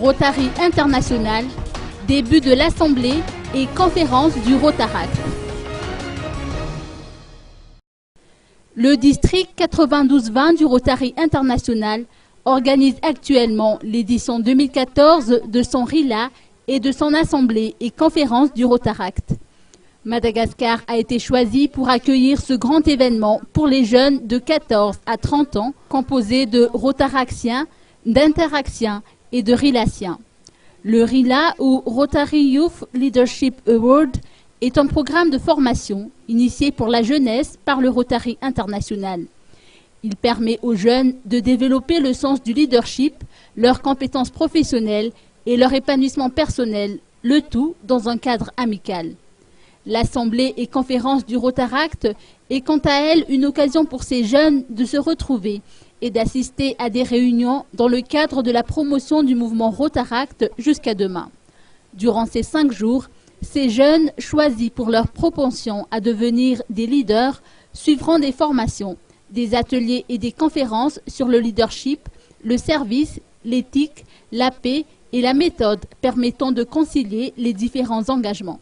Rotary International, début de l'Assemblée et conférence du Rotaract. Le district 92-20 du Rotary International organise actuellement l'édition 2014 de son RILA et de son Assemblée et conférence du Rotaract. Madagascar a été choisi pour accueillir ce grand événement pour les jeunes de 14 à 30 ans, composé de Rotaractiens, d'Interactiens et de Rilaciens. Le RILA ou Rotary Youth Leadership Award est un programme de formation initié pour la jeunesse par le Rotary International. Il permet aux jeunes de développer le sens du leadership, leurs compétences professionnelles et leur épanouissement personnel, le tout dans un cadre amical. L'Assemblée et conférence du Rotaract est quant à elle une occasion pour ces jeunes de se retrouver et d'assister à des réunions dans le cadre de la promotion du mouvement Rotaract jusqu'à demain. Durant ces 5 jours, ces jeunes, choisis pour leur propension à devenir des leaders, suivront des formations, des ateliers et des conférences sur le leadership, le service, l'éthique, la paix et la méthode permettant de concilier les différents engagements.